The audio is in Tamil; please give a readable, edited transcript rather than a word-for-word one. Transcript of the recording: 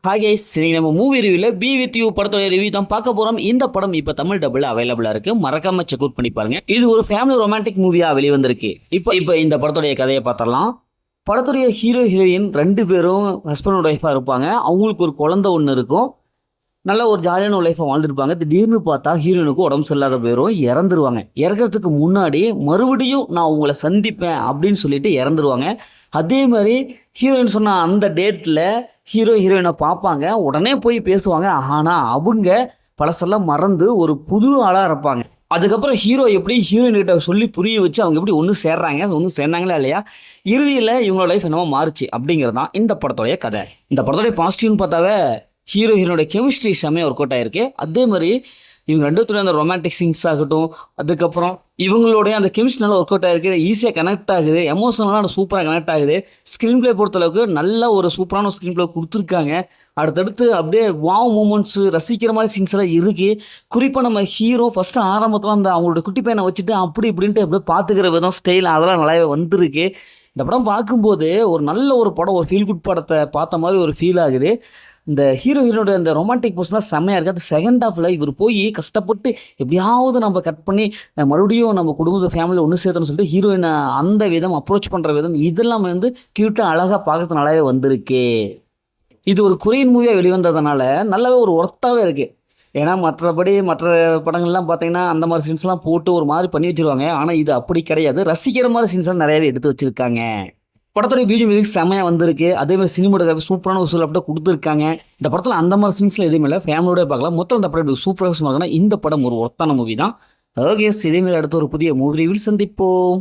ஹாய் கைஸ், இன்னைக்கு நம்ம மூவி ரிவ்யூவில் பி வித் யூ படத்தோட ரிவ்யூ தான் பார்க்க போகிறோம். இந்த படம் இப்போ தமிழ் டபுள் அவைலபிளாக இருக்குது, மறக்காம செக் அவுட் பண்ணி பாருங்க. இது ஒரு ஃபேமிலி ரொமான்டிக் மூவியாக வெளிவந்திருக்கு. இப்போ இந்த படத்துடைய கதையை பார்த்தரலாம். படத்துடைய ஹீரோ ஹீரோயின் 2 பேரும் ஹஸ்பண்ட் அண்ட் ஒய்ஃபாக இருப்பாங்க. அவங்களுக்கு ஒரு குழந்தை ஒன்று இருக்கும். நல்ல ஒரு ஜாலியான ஒரு லைஃப்பை வாழ்ந்துருப்பாங்க. திடீர்னு பார்த்தா ஹீரோயினுக்கு உடம்பு சரியில்லாத போயிடும், இறந்துருவாங்க. இறக்கிறதுக்கு முன்னாடி மறுபடியும் நான் உங்களை சந்திப்பேன் அப்படின்னு சொல்லிட்டு இறந்துருவாங்க. அதே மாதிரி ஹீரோயின் சொன்ன அந்த டேட்டில் ஹீரோயினை பார்ப்பாங்க, உடனே போய் பேசுவாங்க. ஆனால் அவங்க பழசெல்லாம் மறந்து ஒரு புது ஆளாக இருப்பாங்க. அதுக்கப்புறம் ஹீரோ எப்படி ஹீரோயின்கிட்ட சொல்லி புரிய வச்சு அவங்க எப்படி ஒன்று சேர்றாங்க, ஒன்று சேர்ந்தாங்களா இல்லையா, இறுதியில் இவங்களோட லைஃப் என்னவோ மாறுச்சு அப்படிங்கிறது தான் இந்த படத்தோடைய கதை. இந்த படத்தோடைய பாசிட்டிவ்னு பார்த்தாவே ஹீரோயினோட கெமிஸ்ட்ரி செம்மையாக ஒர்க் அவுட் ஆகிருக்கு. அதே மாதிரி இவங்க 2 பேரும் அந்த ரொமான்டிக் சீன்ஸ் ஆகட்டும், அதுக்கப்புறம் இவங்களுடைய அந்த கெமிஸ்ட்ரி நல்லா ஒர்க் அவுட் ஆகிருக்கு. ஈஸியாக கனெக்ட் ஆகுது, எமோஷனலாக சூப்பராக கனெக்ட் ஆகுது. ஸ்க்ரீன் பிளே பொறுத்தளவுக்கு நல்ல ஒரு சூப்பரான ஸ்க்ரீன் பிளே கொடுத்துருக்காங்க. அடுத்தடுத்து அப்படியே வாவ் மூமெண்ட்ஸு, ரசிக்கிற மாதிரி சீன்ஸ் எல்லாம் இருக்குது. குறிப்பாக நம்ம ஹீரோ ஃபஸ்ட்டு ஆரம்பத்தில் அந்த அவங்களோட குட்டி பையனை வச்சுட்டு அப்படி இப்படின்ட்டு அப்படியே பார்த்துக்கிற விதம், ஸ்டைல் அதெல்லாம் நல்லாவே வந்திருக்கு. இந்த படம் பார்க்கும்போது ஒரு நல்ல ஒரு படம், ஒரு ஃபீல் குட் படத்தை பார்த்த மாதிரி ஒரு ஃபீல் ஆகுது. இந்த ஹீரோயினோட இந்த ரொமான்டிக் போர்ஷன்லாம் செம்மையாக இருக்குது. அது செகண்ட் ஹாஃபில் இவர் போய் கஷ்டப்பட்டு எப்படியாவது நம்ம கட் பண்ணி மறுபடியும் நம்ம குடும்பத்தை ஃபேமிலியில் ஒன்று சேர்த்தணும்னு சொல்லிட்டு ஹீரோயினை அந்த விதம் அப்ரோச் பண்ணுற விதம் இதெல்லாம் க்யூட்டாக அழகாக பார்க்கறது நல்லாவே வந்திருக்கு. இது ஒரு கொரியன் மூவியாக வெளிவந்ததுனால நல்லாவே ஒரு ஒர்த்தாகவே இருக்குது. ஏன்னா மற்ற படங்கள்லாம் பார்த்தீங்கன்னா அந்த மாதிரி சீன்ஸ்லாம் போட்டு ஒரு மாதிரி பண்ணி வச்சுருவாங்க. ஆனால் இது அப்படி கிடையாது, ரசிக்கிற மாதிரி சீன்ஸ்லாம் நிறையாவே எடுத்து வச்சுருக்காங்க. படத்தோடைய மியூசிக் செம்மையாக வந்திருக்கு. அதேமாதிரி சினிமாட்டோகிராஃபி சூப்பரான ஒரு சூழல் கொடுத்துருக்காங்க. இந்த படத்தில் அந்த மாதிரி சீன்ஸில் எதுவுமே இல்லை, ஃபேமிலியோட பார்க்கலாம். மொத்தம் இந்த படம் சூப்பராக இருக்குன்னா இந்த படம் ஒரு ஒர்த்தான மூவி தான். ஓகே, இதேமாதிரி அடுத்த ஒரு புதிய மூவி ரிவ்யூவில் சந்திப்போம்.